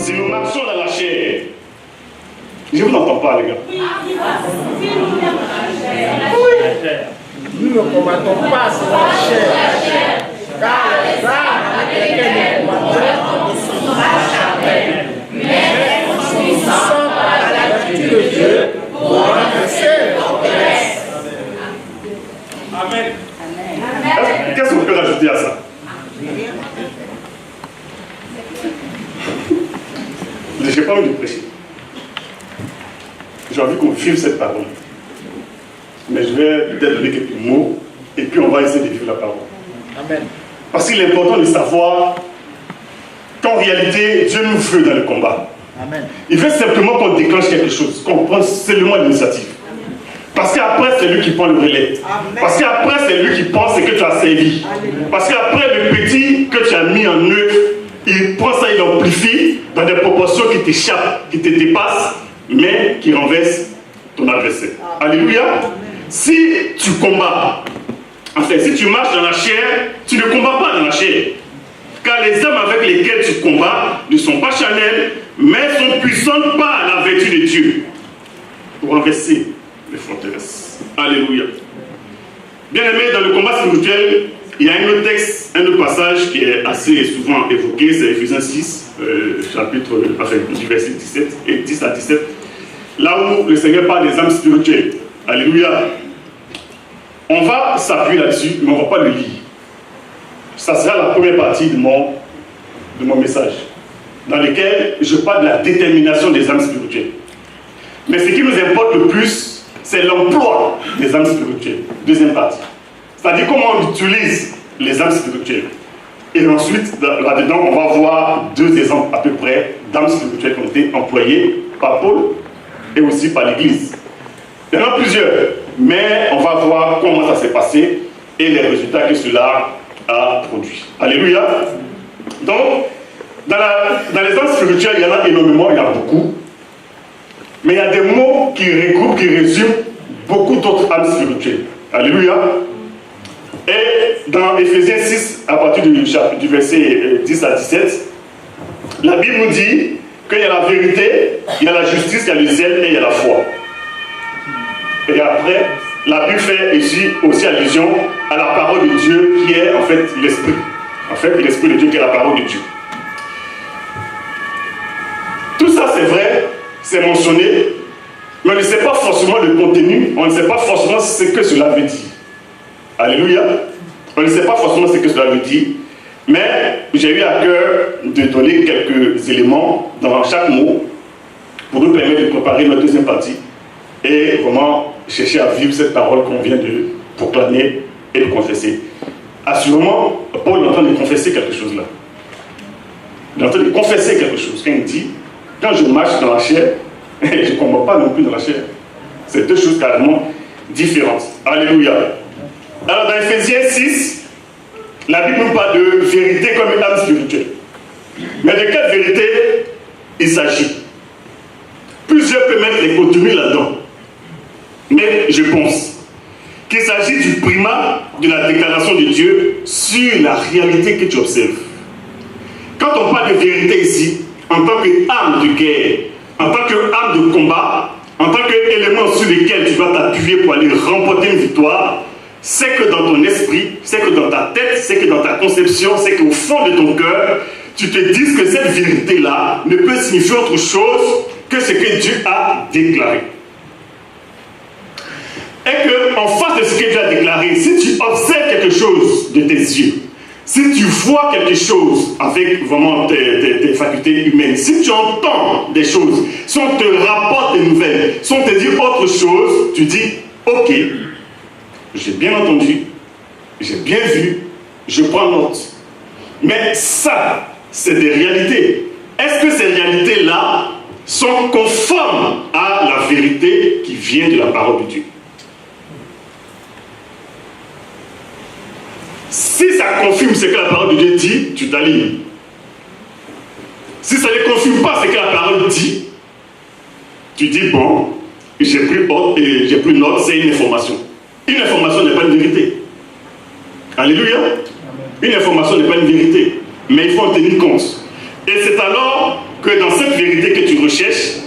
Si nous marchons dans la chair, je ne vous entends pas, les gars. Nous ne combattons pas sur la chair, car les armes avec lesquelles nous combattons ne sont pas charnelles, mais puissantes par la vertu de Dieu pour renverser les forteresses. Amen. Qu'est-ce qu'on peut rajouter à ça? Je n'ai pas envie de prêcher. J'ai envie qu'on vive cette parole. Mais je vais peut-être donner quelques mots et puis on va essayer de vivre la parole. Amen. Parce qu'il est important de savoir qu'en réalité, Dieu nous veut dans le combat. Amen. Il veut simplement qu'on déclenche quelque chose, qu'on prenne seulement l'initiative. Parce qu'après, c'est lui qui prend le relais. Amen. Parce qu'après, c'est lui qui pense ce que tu as servi. Parce qu'après, le petit que tu as mis en œuvre, il prend ça, il l'amplifie dans des proportions qui t'échappent, qui te dépassent, mais qui renversent ton adversaire. Alléluia. Si tu combats, enfin, si tu marches dans la chair, tu ne combats pas dans la chair. Car les hommes avec lesquels tu combats ne sont pas charnels, mais sont puissantes par la vertu de Dieu pour renverser les forteresses. Alléluia. Bien aimé, dans le combat spirituel, il y a un autre texte, un autre passage qui est assez souvent évoqué, c'est Ephésiens 6, chapitre, enfin, du verset 17 et 10 à 17, là où le Seigneur parle des âmes spirituelles. Alléluia. On va s'appuyer là-dessus, mais on ne va pas le lire. Ça sera la première partie de mon message, dans lequel je parle de la détermination des âmes spirituelles. Mais ce qui nous importe le plus, c'est l'emploi des âmes spirituelles. Deuxième partie. C'est-à-dire comment on utilise les âmes spirituelles. Et ensuite, là-dedans, on va voir deux exemples à peu près d'âmes spirituelles qui ont été employées par Paul et aussi par l'Église. Il y en a plusieurs, mais on va voir comment ça s'est passé et les résultats que cela a produit. Alléluia. Donc, dans les âmes spirituelles, il y en a énormément, il y en a beaucoup. Mais il y a des mots qui regroupent, qui résument beaucoup d'autres âmes spirituelles. Alléluia. Et dans Ephésiens 6, à partir du verset 10 à 17, la Bible nous dit qu'il y a la vérité, il y a la justice, il y a le zèle et il y a la foi. Et après, la Bible fait ici aussi allusion à la parole de Dieu qui est en fait l'Esprit. En fait, l'Esprit de Dieu qui est la parole de Dieu. Tout ça c'est vrai, c'est mentionné, mais on ne sait pas forcément le contenu, on ne sait pas forcément ce que cela veut dire. Alléluia. On ne sait pas forcément ce que cela veut dire, mais j'ai eu à cœur de donner quelques éléments dans chaque mot pour nous permettre de préparer notre deuxième partie et vraiment chercher à vivre cette parole qu'on vient de proclamer et de confesser. Assurément, Paul est en train de confesser quelque chose là. Il est en train de confesser quelque chose. Quand il dit, quand je marche dans la chair, je ne combats pas non plus dans la chair. C'est deux choses carrément différentes. Alléluia. Alors dans Ephésiens 6, la Bible nous parle de vérité comme une âme spirituelle. Mais de quelle vérité il s'agit? Plusieurs peuvent mettre les contenus là-dedans. Mais je pense qu'il s'agit du primat de la déclaration de Dieu sur la réalité que tu observes. Quand on parle de vérité ici, en tant qu'âme de guerre, en tant qu'âme de combat, en tant qu'élément sur lequel tu dois t'appuyer pour aller remporter une victoire, c'est que dans ton esprit, c'est que dans ta tête, c'est que dans ta conception, c'est qu'au fond de ton cœur, tu te dises que cette vérité-là ne peut signifier autre chose que ce que Dieu a déclaré. Et qu'en face de ce que Dieu a déclaré, si tu observes quelque chose de tes yeux, si tu vois quelque chose avec vraiment tes facultés humaines, si tu entends des choses, si on te rapporte des nouvelles, si on te dit autre chose, tu dis, ok, j'ai bien entendu, j'ai bien vu, je prends note. Mais ça, c'est des réalités. Est-ce que ces réalités-là sont conformes à la vérité qui vient de la parole de Dieu? Si ça confirme ce que la parole de Dieu dit, tu t'alignes. Si ça ne confirme pas ce que la parole dit, tu dis, bon, j'ai pris note, c'est une information. Une information n'est pas une vérité. Alléluia. Une information n'est pas une vérité. Mais il faut en tenir compte. Et c'est alors que dans cette vérité que tu recherches,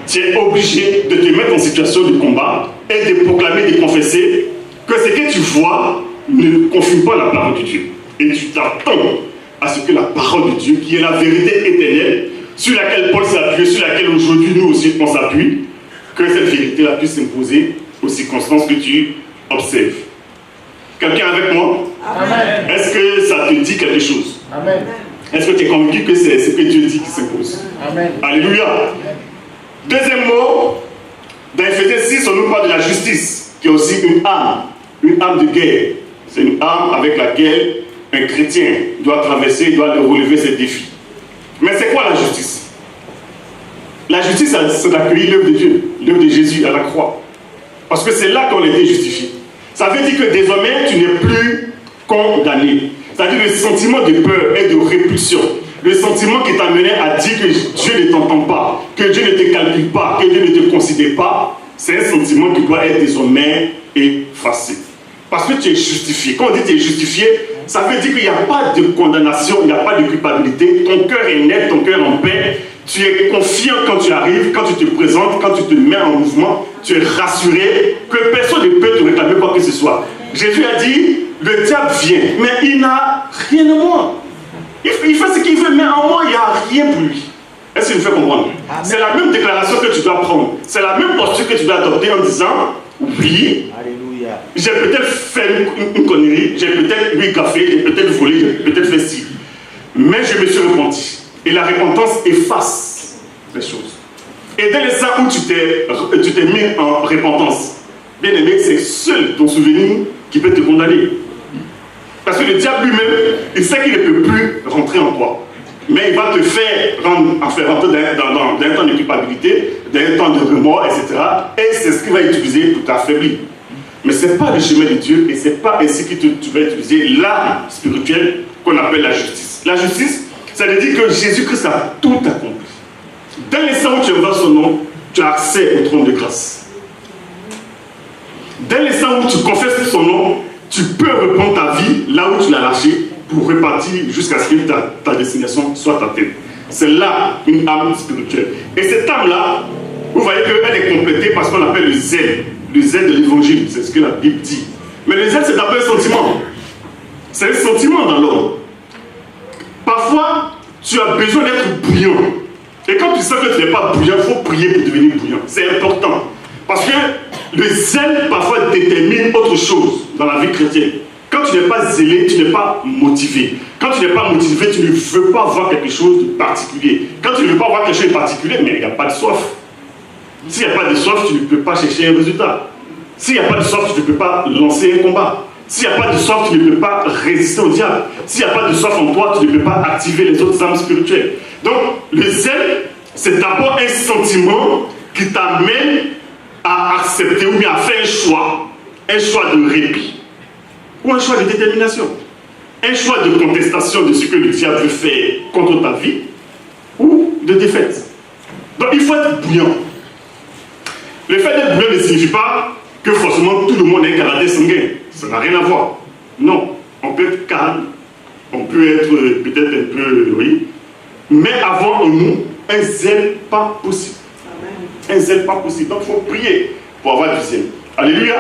tu es obligé de te mettre en situation de combat et de proclamer, de confesser que ce que tu vois ne confirme pas la parole de Dieu. Et tu t'attends à ce que la parole de Dieu, qui est la vérité éternelle, sur laquelle Paul s'est appuyé, sur laquelle aujourd'hui nous aussi on s'appuie, que cette vérité-là puisse s'imposer aux circonstances que tu observes. Quelqu'un avec moi? Amen. Est-ce que ça te dit quelque chose? Amen. Est-ce que tu es convaincu que c'est ce que Dieu dit qui s'impose? Amen. Alléluia. Deuxième mot, dans Éphésiens 6, on nous parle de la justice, qui est aussi une arme de guerre. C'est une arme avec laquelle un chrétien doit traverser, doit relever ses défis. Mais c'est quoi la justice? La justice, c'est d'accueillir l'œuvre de Dieu, l'œuvre de Jésus à la croix. Parce que c'est là qu'on a été justifié. Ça veut dire que désormais, tu n'es plus condamné. C'est-à-dire le sentiment de peur et de répulsion. Le sentiment qui t'amenait à dire que Dieu ne t'entend pas, que Dieu ne te calcule pas, que Dieu ne te considère pas, c'est un sentiment qui doit être désormais effacé. Parce que tu es justifié. Quand on dit que tu es justifié, ça veut dire qu'il n'y a pas de condamnation, il n'y a pas de culpabilité. Ton cœur est net, ton cœur en paix. Tu es confiant quand tu arrives, quand tu te présentes, quand tu te mets en mouvement. Tu es rassuré que personne ne peut te réclamer quoi que ce soit. Jésus a dit, le diable vient, mais il n'a rien de moi. Il fait ce qu'il veut, mais en moi, il n'y a rien pour lui. Est-ce qu'il me fait comprendre? C'est la même déclaration que tu dois prendre. C'est la même posture que tu dois adopter en disant, oui, alléluia. J'ai peut-être fait une connerie, j'ai peut-être bu café, j'ai peut-être volé, j'ai peut-être fait ci. Mais je me suis repenti. Et la repentance efface les choses. Et dès l'instant où tu t'es mis en repentance, bien aimé, c'est seul ton souvenir qui peut te condamner. Parce que le diable lui-même, il sait qu'il ne peut plus rentrer en toi. Mais il va te faire rentrer dans un temps de culpabilité, dans un temps de remords, etc. Et c'est ce qu'il va utiliser pour t'affaiblir. Mais ce n'est pas le chemin de Dieu et ce n'est pas ainsi que tu vas utiliser l'arme spirituelle qu'on appelle la justice. La justice, ça veut dire que Jésus-Christ a tout accompli. Dans l'instant où tu invoques son nom, tu as accès au trône de grâce. Dès l'instant où tu confesses son nom, tu peux reprendre ta vie là où tu l'as lâché pour repartir jusqu'à ce que ta destination soit atteinte. C'est là une âme spirituelle. Et cette âme-là, vous voyez qu'elle est complétée par ce qu'on appelle le zèle de l'évangile. C'est ce que la Bible dit. Mais le zèle, c'est d'abord un sentiment. C'est un sentiment dans l'homme. Parfois, tu as besoin d'être bouillant. Et quand tu sais que tu n'es pas bouillant, il faut prier pour devenir bouillant. C'est important. Parce que le zèle, parfois, détermine autre chose dans la vie chrétienne. Quand tu n'es pas zélé, tu n'es pas motivé. Quand tu n'es pas motivé, tu ne veux pas voir quelque chose de particulier. Quand tu ne veux pas voir quelque chose de particulier, mais il n'y a pas de soif. S'il n'y a pas de soif, tu ne peux pas chercher un résultat. S'il n'y a pas de soif, tu ne peux pas lancer un combat. S'il n'y a pas de soif, tu ne peux pas résister au diable. S'il n'y a pas de soif en toi, tu ne peux pas activer les autres âmes spirituelles. Donc, le zèle, c'est d'abord un sentiment qui t'amène à accepter ou bien à faire un choix de répit. Ou un choix de détermination. Un choix de contestation de ce que le diable veut faire contre ta vie, ou de défaite. Donc il faut être bouillant. Le fait d'être bouillant ne signifie pas que forcément tout le monde est canadien sanguin. Ça n'a rien à voir. Non. On peut être calme, on peut être peut-être un peu, oui, mais avoir en nous un zèle pas possible. Un zèle pas possible. Donc il faut prier pour avoir du zèle. Alléluia.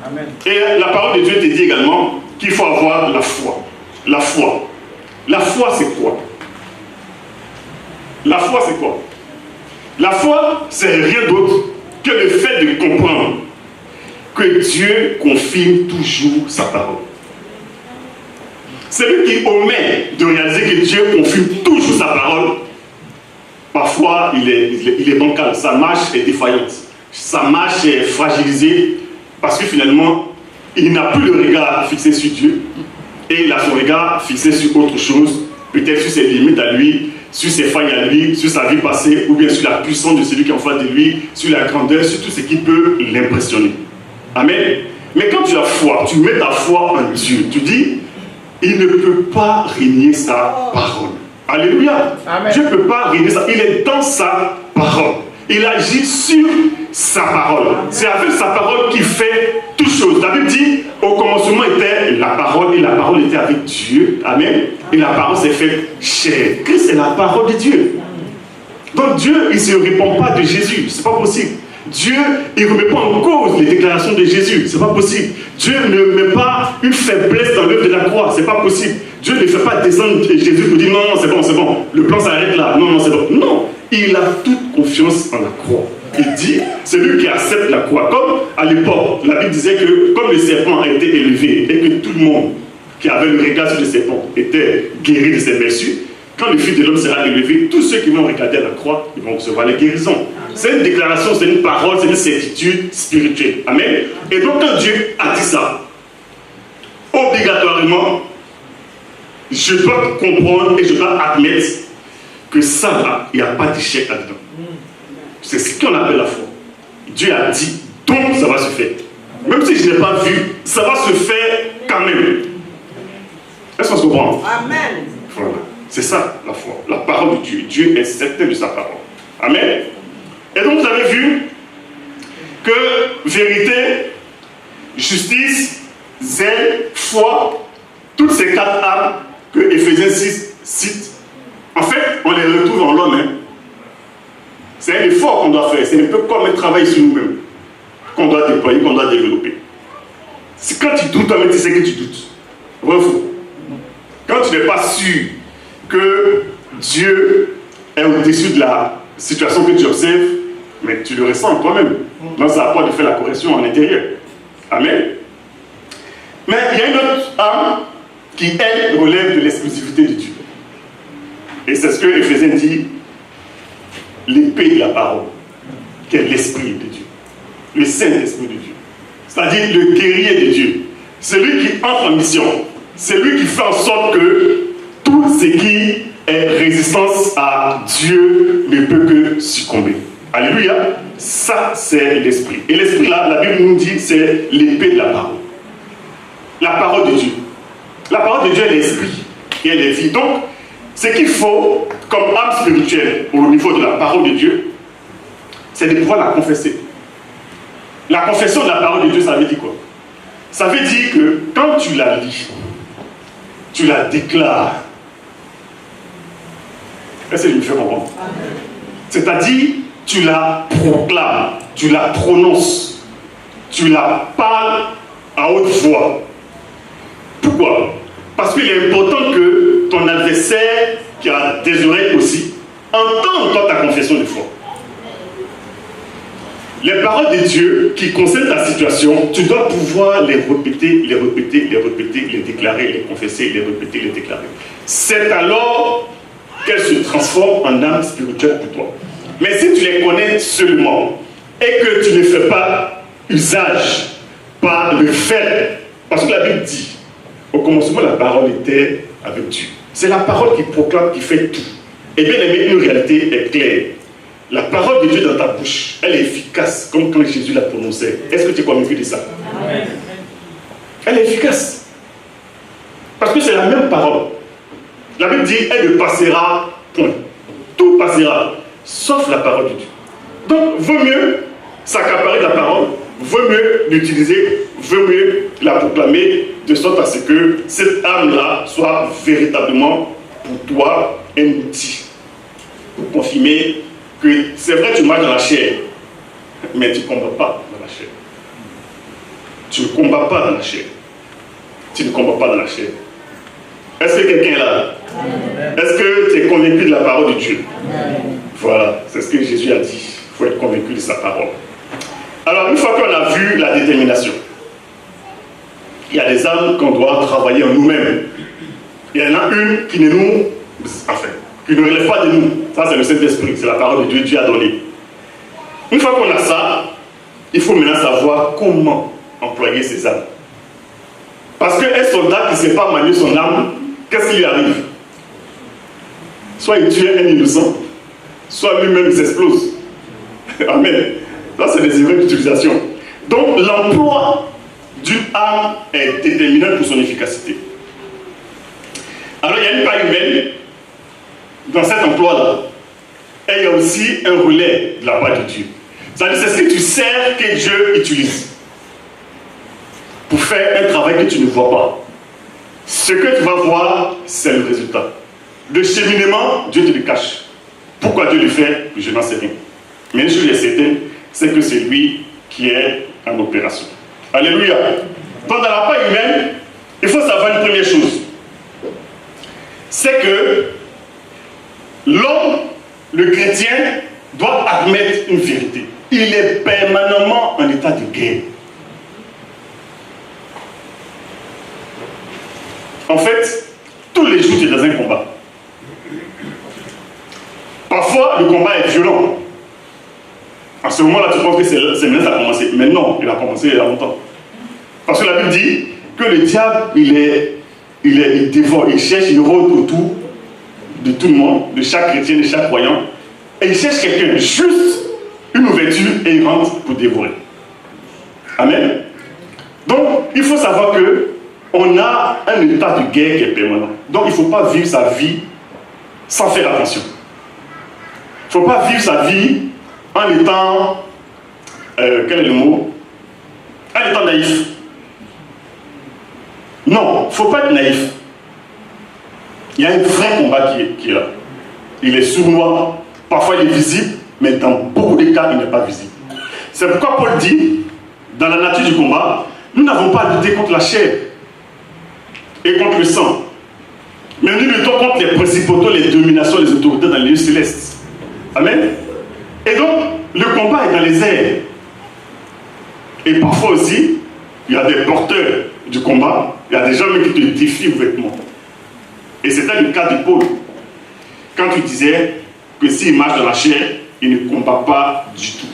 Amen. Et la parole de Dieu te dit également qu'il faut avoir la foi. La foi. La foi, c'est quoi? La foi, c'est quoi? La foi, c'est rien d'autre que le fait de comprendre que Dieu confirme toujours sa parole. Celui qui omet de réaliser que Dieu confirme toujours sa parole, parfois il est bancal, sa marche est défaillante, sa marche est fragilisée, parce que finalement, il n'a plus le regard fixé sur Dieu, et il a son regard fixé sur autre chose, peut-être sur ses limites à lui, sur ses failles à lui, sur sa vie passée, ou bien sur la puissance de celui qui est en face de lui, sur la grandeur, sur tout ce qui peut l'impressionner. Amen. Mais quand tu as foi, tu mets ta foi en Dieu, tu dis, il ne peut pas régner sa parole. Alléluia. Amen. Dieu ne peut pas régner ça. Il est dans sa parole. Il agit sur sa parole. C'est avec sa parole qu'il fait toutes choses. La Bible dit, au commencement était la parole, et la parole était avec Dieu. Amen. Et la parole s'est faite chair. Christ est la parole de Dieu. Donc Dieu, il ne se répand pas de Jésus. Ce n'est pas possible. Dieu, il ne remet pas en cause les déclarations de Jésus. Ce n'est pas possible. Dieu ne met pas une faiblesse dans l'œuvre de la croix. Ce n'est pas possible. Dieu ne fait pas descendre Jésus pour dire non, c'est bon, c'est bon. Le plan s'arrête là. Non, non, c'est bon. Non. Il a toute confiance en la croix. Il dit, celui qui accepte la croix, comme à l'époque, la Bible disait que comme le serpent a été élevé et que tout le monde qui avait le regard sur le serpent était guéri de ses blessures, quand le Fils de l'homme sera élevé, tous ceux qui vont regarder à la croix, ils vont recevoir les guérisons. C'est une déclaration, c'est une parole, c'est une certitude spirituelle. Amen. Et donc quand Dieu a dit ça, obligatoirement, je dois comprendre et je dois admettre que ça là, il n'y a pas d'échec là-dedans. C'est ce qu'on appelle la foi. Dieu a dit, donc ça va se faire. Même si je n'ai pas vu, ça va se faire quand même. Est-ce qu'on se comprend? Amen. Voilà. C'est ça la foi, la parole de Dieu. Dieu est certain de sa parole. Amen. Et donc vous avez vu que vérité, justice, zèle, foi, toutes ces 4 âmes que Éphésiens 6 cite, en fait, on les retrouve en l'homme. Hein. C'est un effort qu'on doit faire. C'est un peu comme un travail sur nous-mêmes qu'on doit déployer, qu'on doit développer. C'est quand tu doutes, toi-même, tu sais que tu doutes. Vrai ou faux? Quand tu n'es pas sûr que Dieu est au-dessus de la situation que tu observes, mais tu le ressens toi-même. Donc ça n'a pas de faire la correction en intérieur. Amen. Mais il y a une autre âme qui, elle, relève de l'exclusivité de Dieu. Et c'est ce que Éphésiens dit, l'épée de la parole, qui est l'esprit de Dieu. Le Saint-Esprit de Dieu. C'est-à-dire le guerrier de Dieu. Celui qui entre en mission. Celui qui fait en sorte que tout ce qui est résistance à Dieu ne peut que succomber. Alléluia. Ça, c'est l'esprit. Et l'esprit, là, la Bible nous dit, c'est l'épée de la parole. La parole de Dieu. La parole de Dieu est l'esprit et elle est vie. Donc, ce qu'il faut, comme âme spirituelle, au niveau de la parole de Dieu, c'est de pouvoir la confesser. La confession de la parole de Dieu, ça veut dire quoi? Ça veut dire que quand tu la lis, tu la déclares. Est-ce que je me fais comprendre? C'est-à-dire, tu la proclames, tu la prononces, tu la parles à haute voix. Pourquoi? Parce qu'il est important que ton adversaire, qui a des oreilles aussi, entende toi ta confession de foi. Les paroles de Dieu qui concernent ta situation, tu dois pouvoir les répéter, les répéter, les répéter, les déclarer, les confesser, les répéter, les déclarer. C'est alors qu'elles se transforment en âme spirituelle pour toi. Mais si tu les connais seulement et que tu ne fais pas usage par le fait, parce que la Bible dit, au commencement la parole était avec Dieu. C'est la parole qui proclame, qui fait tout. Et bien aimé, une réalité est claire. La parole de Dieu dans ta bouche, elle est efficace, comme quand Jésus la prononçait. Est-ce que tu es convaincu de ça? Amen. Elle est efficace. Parce que c'est la même parole. La Bible dit, elle ne passera point. Tout passera, sauf la parole de Dieu. Donc, vaut mieux s'accaparer de la parole, vaut mieux l'utiliser, vaut mieux la proclamer, de sorte à ce que cette âme-là soit véritablement pour toi un outil pour confirmer que c'est vrai, tu marches dans la chair, mais tu ne combats pas dans la chair. Tu ne combats pas dans la chair. Tu ne combats pas dans la chair. Est-ce que quelqu'un est là? Est-ce que tu es convaincu de la parole de Dieu? Voilà, c'est ce que Jésus a dit. Il faut être convaincu de sa parole. Alors, une fois qu'on a vu la détermination, il y a des âmes qu'on doit travailler en nous-mêmes. Il y en a une qui ne nous... Enfin, qui ne relève pas de nous. Ça, c'est le Saint-Esprit, c'est la parole de Dieu, Dieu a donné. Une fois qu'on a ça, il faut maintenant savoir comment employer ces âmes. Parce qu'un soldat qui ne sait pas manier son âme, qu'est-ce qui lui arrive? Soit il tue un innocent, soit lui-même il s'explose. Amen. Ça, c'est des erreurs d'utilisation. Donc, l'emploi d'une âme est déterminant pour son efficacité. Alors, il y a une part humaine dans cet emploi-là. Et il y a aussi un relais de la part de Dieu. C'est-à-dire, c'est ce que tu sers que Dieu utilise pour faire un travail que tu ne vois pas. Ce que tu vas voir, c'est le résultat. Le cheminement, Dieu te le cache. Pourquoi Dieu le fait? Je n'en sais rien. Mais une chose est certaine, c'est que c'est lui qui est en opération. Alléluia. Donc dans la part humaine, il faut savoir une première chose. C'est que l'homme, le chrétien, doit admettre une vérité. Il est permanemment en état de guerre. En fait, tous les jours, tu es dans un combat. Parfois, le combat est violent. À ce moment-là, tu penses que c'est maintenant que ça a commencé. Mais non, il a commencé il y a longtemps. Parce que la Bible dit que le diable, il dévore, il cherche, il rôde autour de tout le monde, de chaque chrétien, de chaque croyant. Et il cherche quelqu'un, juste une ouverture, et il rentre pour dévorer. Amen. Donc, il faut savoir que on a un état de guerre qui est permanent. Donc, il ne faut pas vivre sa vie sans faire attention. Il ne faut pas vivre sa vie en étant, quel est le mot? En étant naïf. Non, il ne faut pas être naïf. Il y a un vrai combat qui est là. Il est sournois, parfois il est visible, mais dans beaucoup de cas, il n'est pas visible. C'est pourquoi Paul dit, dans la nature du combat, nous n'avons pas à lutter contre la chair et contre le sang. Mais nous luttons contre les principautés, les dominations, les autorités dans les lieux célestes. Amen. Et donc, le combat est dans les airs. Et parfois aussi, il y a des porteurs du combat, il y a des gens qui te défient ouvertement. Et c'était le cas de Paul. Quand tu disais que s'il marche dans la chair, il ne combat pas du tout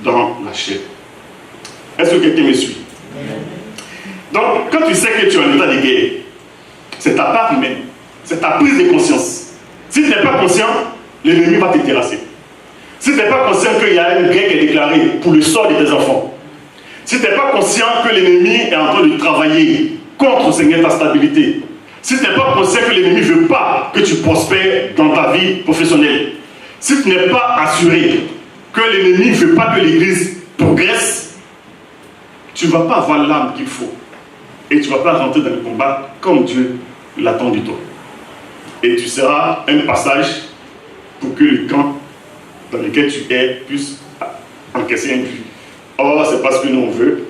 dans la chair. Est-ce que quelqu'un me suit? Donc, quand tu sais que tu es en état de guerre, c'est ta part humaine, c'est ta prise de conscience. Si tu n'es pas conscient, l'ennemi va te terrasser. Si tu n'es pas conscient qu'il y a une guerre qui est déclarée pour le sort de tes enfants, si tu n'es pas conscient que l'ennemi est en train de travailler contre, Seigneur, ta stabilité, si tu n'es pas conscient que l'ennemi ne veut pas que tu prospères dans ta vie professionnelle, si tu n'es pas assuré que l'ennemi ne veut pas que l'Église progresse, tu ne vas pas avoir l'âme qu'il faut. Et tu ne vas pas rentrer dans le combat comme Dieu l'attend de toi. Et tu seras un passage pour que le camp dans lequel tu es puisse encaisser un but. Or, c'est parce que nous on veut,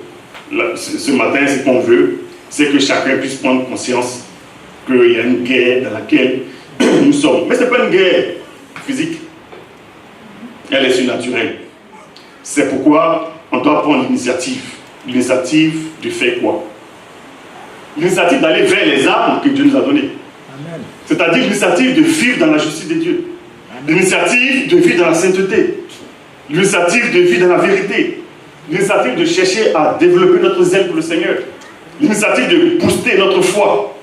ce matin, ce qu'on veut, c'est que chacun puisse prendre conscience qu'il y a une guerre dans laquelle nous sommes. Mais ce n'est pas une guerre physique. Elle est surnaturelle. C'est pourquoi on doit prendre l'initiative. L'initiative de faire quoi? L'initiative d'aller vers les armes que Dieu nous a données. C'est-à-dire l'initiative de vivre dans la justice de Dieu. L'initiative de vivre dans la sainteté. L'initiative de vivre dans la vérité. L'initiative de chercher à développer notre zèle pour le Seigneur. L'initiative de booster notre foi.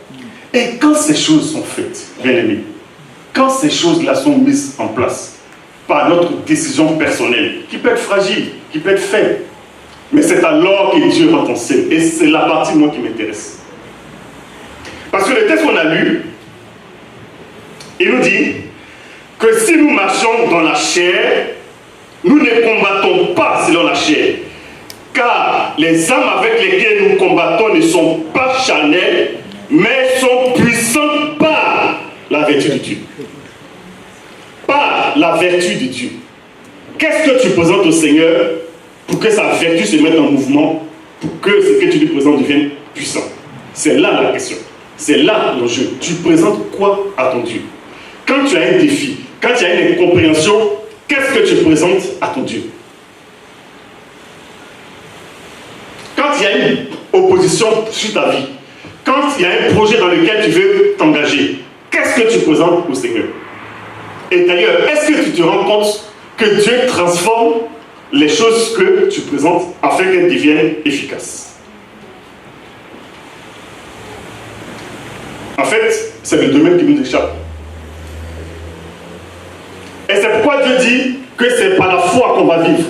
Et quand ces choses sont faites, bien-aimés, quand ces choses-là sont mises en place par notre décision personnelle, qui peut être fragile, qui peut être faible, mais c'est alors que Dieu rentre en scène. Et c'est la partie, moi, qui m'intéresse. Parce que le texte qu'on a lu, il nous dit que si nous marchons dans la chair, nous ne combattons pas selon la chair. Car les armes avec lesquelles nous combattons ne sont pas charnelles, mais sont puissantes par la vertu de Dieu. Par la vertu de Dieu. Qu'est-ce que tu présentes au Seigneur pour que sa vertu se mette en mouvement, pour que ce que tu lui présentes devienne puissant? C'est là la question. C'est là l'enjeu. Tu présentes quoi à ton Dieu? Quand tu as un défi, quand tu as une incompréhension, qu'est-ce que tu présentes à ton Dieu? Quand il y a une opposition sur ta vie, quand il y a un projet dans lequel tu veux t'engager, qu'est-ce que tu présentes au Seigneur? Et d'ailleurs, est-ce que tu te rends compte que Dieu transforme les choses que tu présentes afin qu'elles deviennent efficaces? En fait, c'est le domaine qui nous échappe. Et c'est pourquoi Dieu dit que c'est par la foi qu'on va vivre.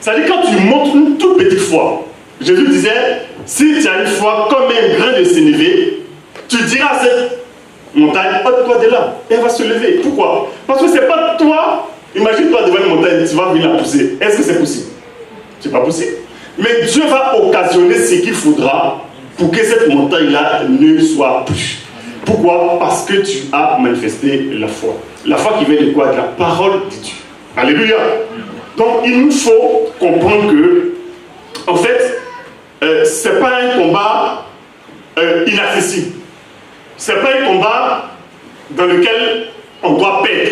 C'est-à-dire quand tu montres une toute petite foi, Jésus disait, si tu as une foi comme un grain de sénévé, tu diras à cette montagne, ôte-toi de là, et elle va se lever. Pourquoi? Parce que ce n'est pas toi, imagine-toi devant une montagne, tu vas venir la pousser. Est-ce que c'est possible? Ce n'est pas possible. Mais Dieu va occasionner ce qu'il faudra pour que cette montagne-là ne soit plus. Pourquoi? Parce que tu as manifesté la foi. La foi qui vient de quoi? De la parole de Dieu. Alléluia. Donc il nous faut comprendre que, en fait, ce n'est pas un combat inaccessible. Ce n'est pas un combat dans lequel on doit perdre.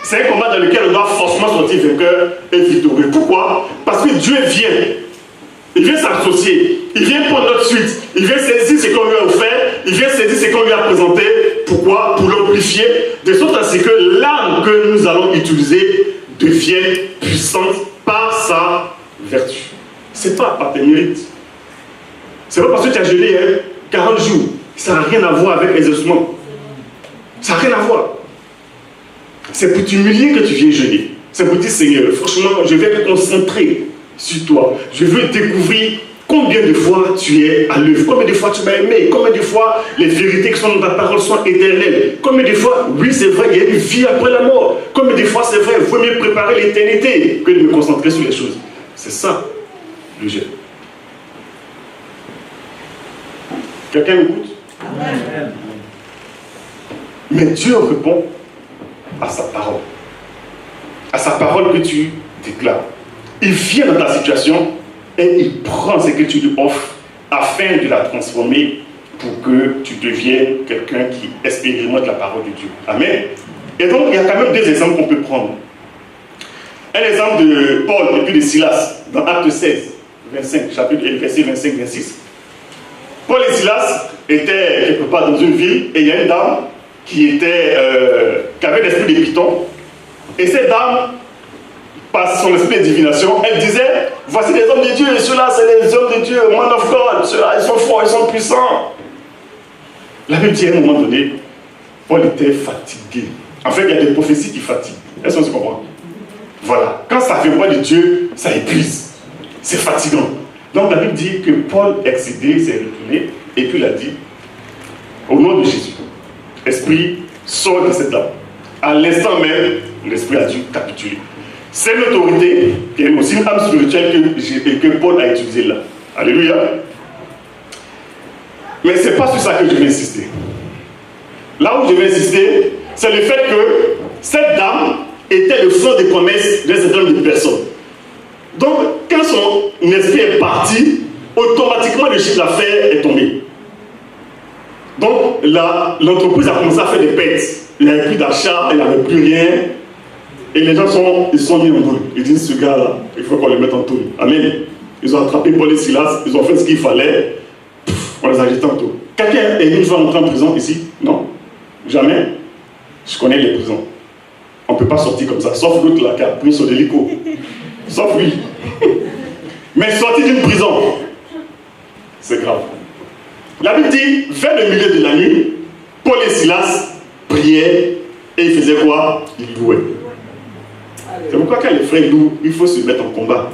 C'est un combat dans lequel on doit forcément sortir vainqueur et victorieux. Pourquoi? Parce que Dieu vient. Il vient s'associer. Il vient prendre notre suite. Il vient saisir ce qu'on lui a offert. Il vient saisir ce qu'on lui a présenté. Pourquoi? Pour l'amplifier. De sorte à ce que l'âme que nous allons utiliser devienne puissante par sa vertu. Ce n'est pas par tes mérites. Ce n'est pas parce que tu as jeûné 40 jours. Ça n'a rien à voir avec l'exaucement. Ça n'a rien à voir. C'est pour t'humilier que tu viens jeûner. C'est pour dire, Seigneur, franchement, je vais me concentrer sur toi. Je veux découvrir combien de fois tu es à l'œuvre. Combien de fois tu m'as aimé. Combien de fois les vérités qui sont dans ta parole sont éternelles. Combien de fois, oui, c'est vrai, il y a une vie après la mort. Combien de fois, c'est vrai, il vaut mieux préparer l'éternité que de me concentrer sur les choses. C'est ça, le jeûne. Quelqu'un m'écoute? Amen. Mais Dieu répond à sa parole. À sa parole que tu déclares. Il vient dans ta situation et il prend ce que tu lui offres afin de la transformer pour que tu deviennes quelqu'un qui expérimente la parole de Dieu. Amen. Et donc, il y a quand même deux exemples qu'on peut prendre. Un exemple de Paul et puis de Silas dans Acte 16, 25, chapitre verset 25-26. Paul et Silas étaient quelque part dans une ville et il y a une dame qui avait l'esprit de Python. Et cette dame, par son esprit de divination, elle disait, voici des hommes de Dieu, ceux-là c'est des hommes de Dieu, man of God, ceux-là ils sont forts, ils sont puissants. La Bible dit à un moment donné, Paul était fatigué. En fait, il y a des prophéties qui fatiguent. Est-ce qu'on se comprend? Voilà. Quand ça ne vient pas de Dieu, ça épuise. C'est fatigant. Donc la Bible dit que Paul excédé, s'est retourné, et puis il a dit, au nom de Jésus, Esprit, sort de cette dame. À l'instant même, l'Esprit a dû capituler. C'est l'autorité, qui est aussi une âme spirituelle que Paul a utilisée là. Alléluia. Mais ce n'est pas sur ça que je vais insister. Là où je vais insister, c'est le fait que cette dame était le fond des promesses d'un certain nombre de personnes. Donc, quand son esprit est parti, automatiquement le chiffre d'affaires est tombé. Donc, l'entreprise a commencé à faire des pertes. Il n'y avait plus d'achat, il n'y avait plus rien. Et les gens ils sont mis en boule. Ils disent, ce gars-là, il faut qu'on le mette en taule. Amen. Ils ont attrapé Paul et Silas, ils ont fait ce qu'il fallait. On les a jetés en taule. Quelqu'un est une fois entré en prison ici? Non? Jamais? Je connais les prisons. On ne peut pas sortir comme ça, sauf l'autre là qui a pris son hélico. Sauf lui. Mais sortir d'une prison, c'est grave. La Bible dit, vers le milieu de la nuit, Paul et Silas priaient et ils faisaient quoi? Ils louaient. C'est pourquoi quand les frères louent, il faut se mettre en combat.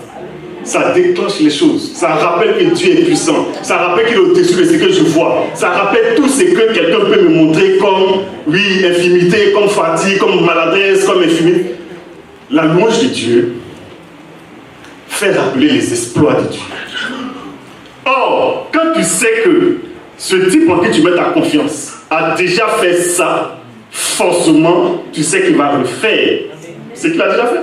Ça déclenche les choses. Ça rappelle que Dieu est puissant. Ça rappelle qu'il est au-dessus de ce que je vois. Ça rappelle tout ce que quelqu'un peut me montrer comme, oui, infimité, comme fatigue, comme maladresse, comme infimité. La louange de Dieu fait rappeler les exploits de Dieu. Or, quand tu sais que ce type en qui tu mets ta confiance a déjà fait ça, forcément, tu sais qu'il va refaire ce qu'il a déjà fait.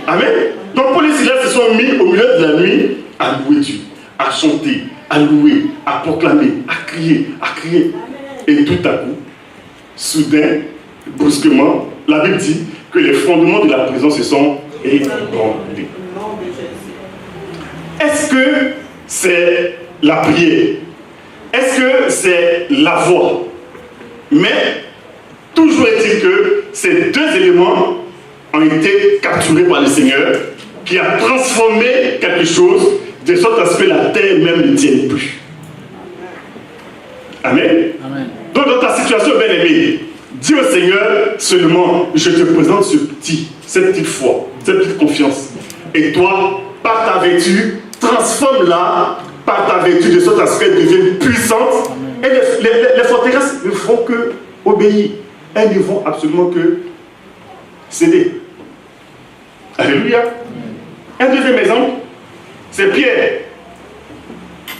Amen. Donc, Paul et Silas se sont mis au milieu de la nuit à louer Dieu, à chanter, à louer, à proclamer, à crier, à crier. Et tout à coup, soudain, brusquement, la Bible dit que les fondements de la prison se sont ébranlés. Est-ce que c'est la prière? Est-ce que c'est la voix? Mais toujours est-il que ces deux éléments ont été capturés par le Seigneur qui a transformé quelque chose de sorte à ce que la terre même ne tienne plus. Amen. Amen. Donc dans ta situation bien-aimée, dis au Seigneur seulement, je te présente cette petite foi, cette petite confiance. Et toi, par ta vertu, transforme-la par ta vertu de sorte à ce qu'elle devienne puissante. Et les forteresses ne font que obéir. Elles ne vont absolument que céder. Alléluia. Un deuxième exemple, c'est Pierre.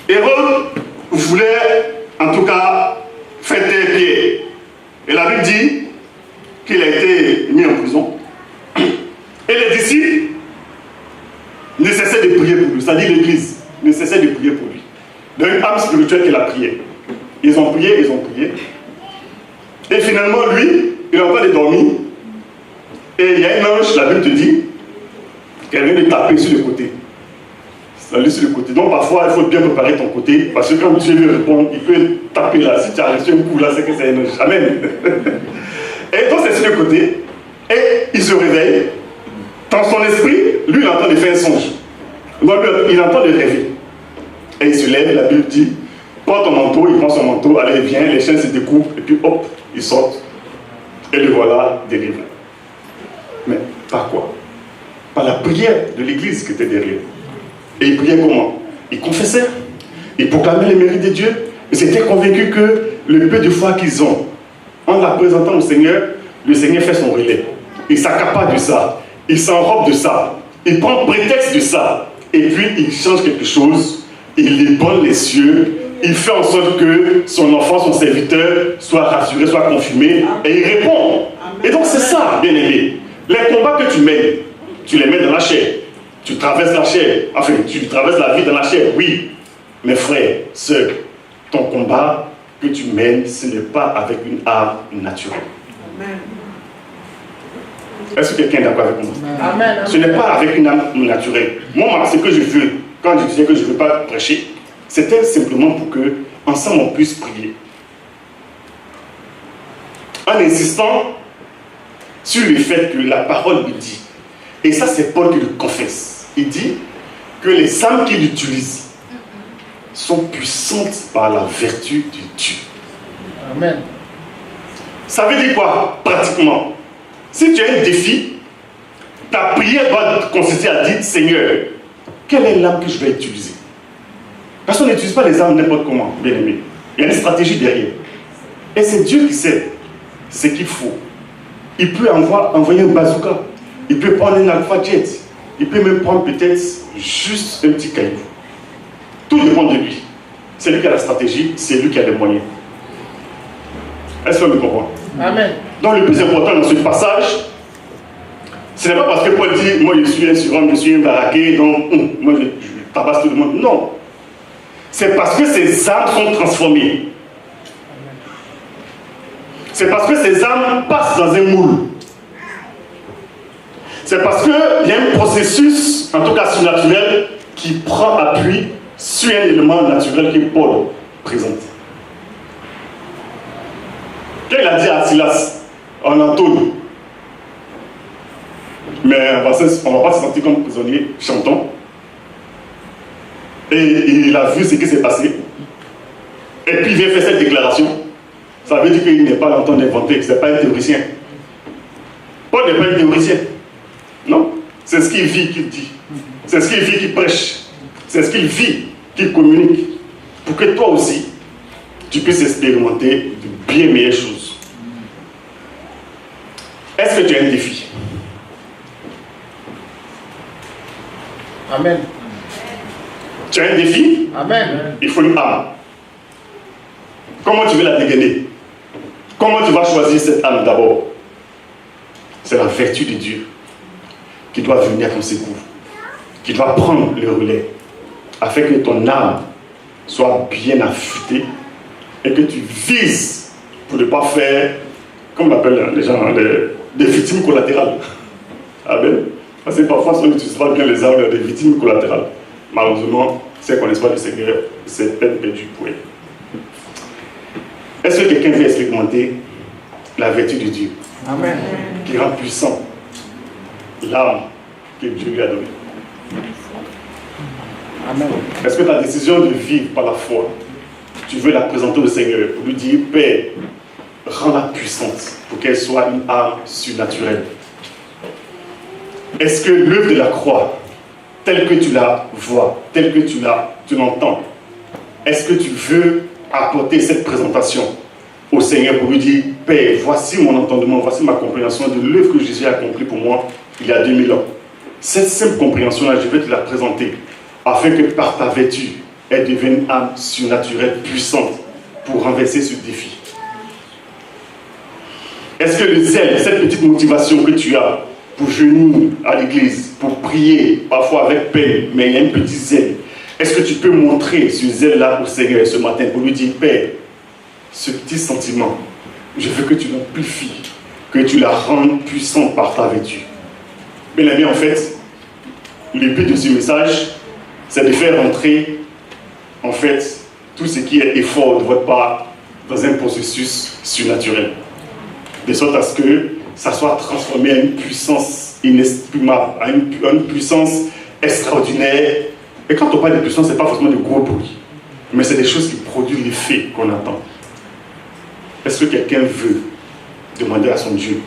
Hérode voulait, en tout cas, fêter Pierre. Et la Bible dit qu'il a été mis en prison. Et les disciples ne cessaient de prier pour lui. C'est-à-dire l'Église ne cessait de prier pour lui. Dans une âme spirituelle qu'il a prié. Ils ont prié, ils ont prié. Et finalement, lui, il est en train de dormir. Et il y a une ange, la Bible te dit, qu'elle vient de taper sur le côté. Ça sur le côté. Donc parfois, il faut bien préparer ton côté, parce que quand Dieu veut répondre, il peut taper là. Si tu as reçu un coup là, c'est que c'est un ange. Amen. Et donc c'est sur le côté. Et il se réveille. Dans son esprit, lui, il est en train de faire un songe. Donc il est en train de rêver. Et il se lève, la Bible dit, prends ton manteau, il prend son manteau, allez, viens, les chaînes se découpent, et puis hop, il sort. Et le voilà délivré. Mais par quoi? Par la prière de l'église qui était derrière. Et il priait comment? Il confessait, il proclamait les mérites de Dieu, et s'était convaincu que le peu de foi qu'ils ont, en la présentant au Seigneur, le Seigneur fait son relais. Il s'accapare de ça, il s'enrobe de ça, il prend prétexte de ça, et puis il change quelque chose, il ébranle les cieux, il fait en sorte que son enfant, son serviteur, soit rassuré, soit confirmé, et il répond. Et donc c'est ça, bien aimé. Les combats que tu mènes, tu les mets dans la chair. Tu traverses la chair, enfin, tu traverses la vie dans la chair, oui. Mais frère, sœur, ton combat que tu mènes, ce n'est pas avec une âme naturelle. Amen. Est-ce que quelqu'un est d'accord avec moi? Amen. Ce n'est pas avec une âme naturelle. Moi, ce que je veux, quand je disais que je ne veux pas prêcher, c'était simplement pour que, ensemble, on puisse prier. En insistant sur le fait que la parole lui dit, et ça c'est Paul qui le confesse, il dit que les âmes qu'il utilise sont puissantes par la vertu de Dieu. Amen. Ça veut dire quoi, pratiquement? Si tu as un défi, ta prière doit consister à dire, Seigneur, quelle est l'âme que je vais utiliser? Parce qu'on n'utilise pas les âmes n'importe comment, bien aimé. Il y a une stratégie derrière. Et c'est Dieu qui sait ce qu'il faut. Il peut envoyer un bazooka. Il peut prendre un alpha jet. Il peut même prendre peut-être juste un petit caillou. Tout dépend de lui. C'est lui qui a la stratégie, c'est lui qui a les moyens. Est-ce que vous me comprenez? Amen. Donc le plus important dans ce passage, ce n'est pas parce que Paul dit, moi je suis un surhomme, je suis un baraqué, donc moi je tabasse tout le monde. Non. C'est parce que ces âmes sont transformées. C'est parce que ces âmes passent dans un moule. C'est parce qu'il y a un processus, en tout cas surnaturel, qui prend appui sur un élément naturel que Paul présente. Quand il a dit à Silas, on entonne, mais on ne va pas se sentir comme prisonnier, chantons. Et il a vu ce qui s'est passé. Et puis il vient faire cette déclaration. Ça veut dire qu'il n'est pas en train d'inventer, ce n'est pas un théoricien. Paul n'est pas un théoricien. Non. C'est ce qu'il vit qu'il dit. C'est ce qu'il vit qu'il prêche. C'est ce qu'il vit qu'il communique. Pour que toi aussi, tu puisses expérimenter de bien meilleures choses. Est-ce que tu as un défi? Amen. Tu as un défi? Amen. Il faut une âme. Comment tu veux la dégainer? Comment tu vas choisir cette âme d'abord? C'est la vertu de Dieu qui doit venir à ton secours, qui doit prendre le relais, afin que ton âme soit bien affûtée et que tu vises pour ne pas faire, comme on appelle les gens, des victimes collatérales. Amen. Parce que parfois, on n'utilise pas bien les armes des victimes collatérales. Malheureusement, ceux qui ne connaissent pas le Seigneur, c'est peine perdue pour eux. Est-ce que quelqu'un veut expérimenter la vertu de Dieu? Amen. Qui rend puissant l'âme que Dieu lui a donnée? Amen. Est-ce que ta décision de vivre par la foi, tu veux la présenter au Seigneur pour lui dire, Père, rends-la puissante pour qu'elle soit une âme surnaturelle? Est-ce que l'œuvre de la croix, telle que tu la vois, telle que tu l'entends, est-ce que tu veux apporter cette présentation au Seigneur pour lui dire, Père, voici mon entendement, voici ma compréhension de l'œuvre que Jésus a accomplie pour moi il y a 2000 ans. Cette simple compréhension-là, je vais te la présenter afin que par ta vertu, elle devienne une âme surnaturelle, puissante pour renverser ce défi. Est-ce que le zèle, cette petite motivation que tu as pour venir à l'église, pour prier, parfois avec peine, mais il y a un petit zèle, est-ce que tu peux montrer ce zèle-là au Seigneur ce matin pour lui dire, Père, ce petit sentiment, je veux que tu l'amplifies, que tu la rendes puissante par ta vertu. Bien aimé, en fait, le but de ce message, c'est de faire rentrer, en fait, tout ce qui est effort de votre part dans un processus surnaturel. De sorte à ce que ça soit transformé à une puissance inexprimable, à une puissance extraordinaire. Et quand on parle de puissance, ce n'est pas forcément de gros bruit, mais c'est des choses qui produisent l'effet qu'on attend. Est-ce que quelqu'un veut demander à son Dieu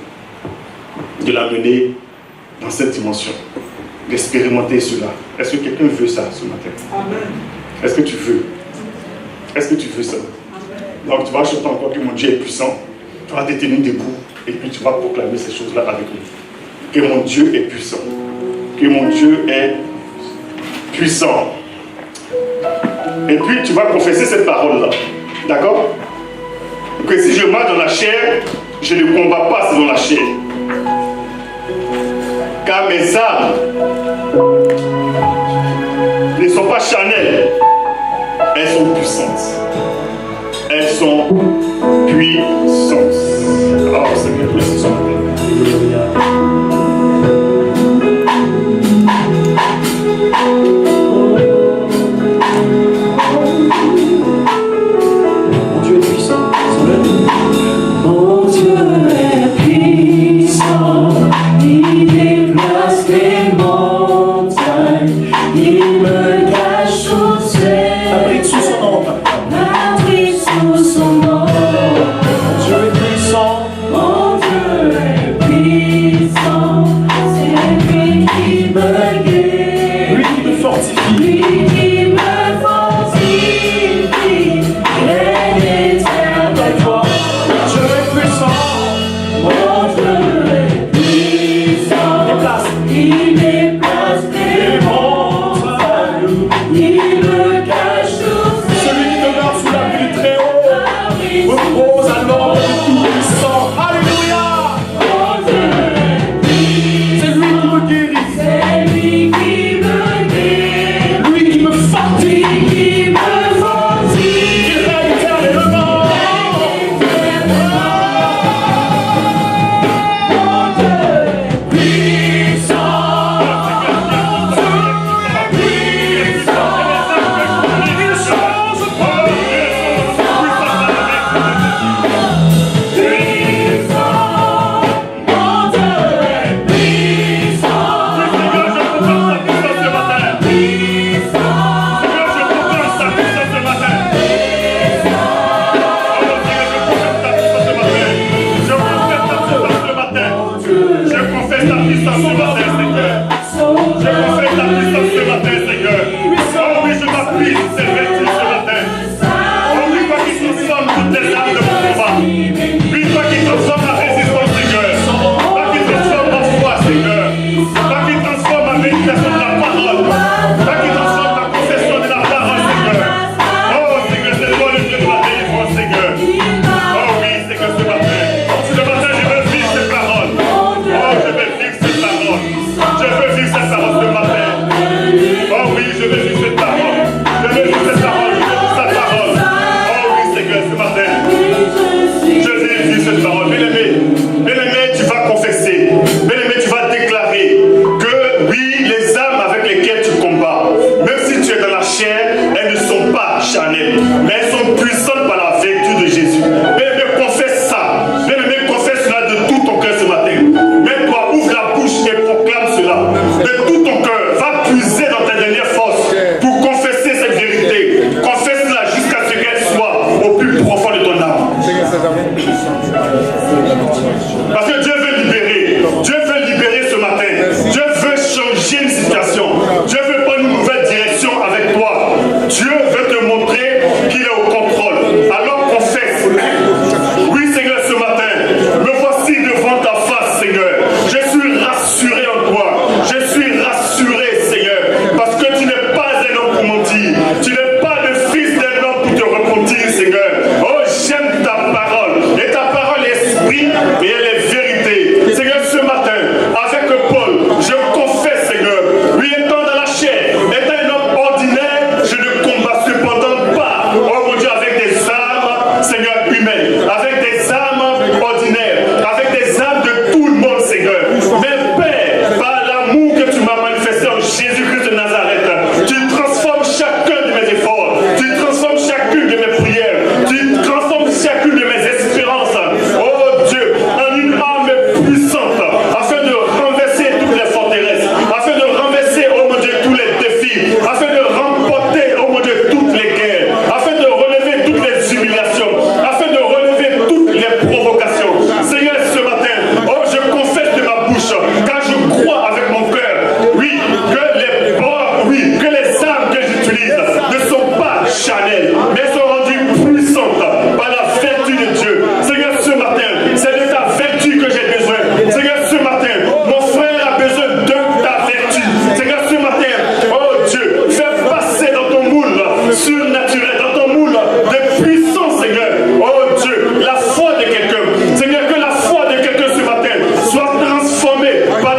de l'amener dans cette dimension, d'expérimenter cela? Est-ce que quelqu'un veut ça ce matin? Amen. Est-ce que tu veux? Est-ce que tu veux ça? Donc tu vas chanter encore que mon Dieu est puissant. Tu vas te tenir debout et puis tu vas proclamer ces choses-là avec nous. Que mon Dieu est puissant. Que mon Dieu est puissant. Et puis tu vas confesser cette parole-là. D'accord? Que si je marche dans la chair, je ne combats pas selon la chair. Car mes armes ne sont pas charnelles. Elles sont puissantes. Elles sont puissantes. Oh Seigneur, merci ce matin. Mon Dieu est puissant. Mon Dieu est puissant. Il déplace les montagnes. Il me cache sous ses Abrite sous son nom. abrite sous son nom. Mon Dieu est puissant. Mon Dieu est puissant. C'est lui qui me guérit. Lui qui me fortifie. Lui qui me fortifie. Et l'éternel Toi, mon Dieu est puissant. Mon Dieu est puissant. Il déplace les montagnes. Il me cache sous ses Celui qui demeure sous la pluie du Très-Haut abris. repose à l'ombre du Tout-Puissant. Alléluia. Mon Dieu est puissant. C'est lui qui me guérit. C'est lui qui me guérit. Lui qui me fortifie. Lui qui me fortifie. Il règne éternellement. Oh, bouche, car je crois avec mon cœur, oui, que les armes que j'utilise ne sont pas charnelles, mais sont rendues puissantes par la vertu de Dieu. Seigneur, ce matin, c'est de ta vertu que j'ai besoin. Seigneur, ce matin, mon frère a besoin de ta vertu. Seigneur, ce matin, oh Dieu, fais passer dans ton moule surnaturel, dans ton moule de puissance, Seigneur. Oh Dieu, la foi de quelqu'un. Seigneur, que la foi de quelqu'un ce matin soit transformée par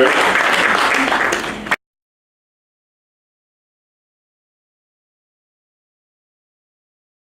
ouais.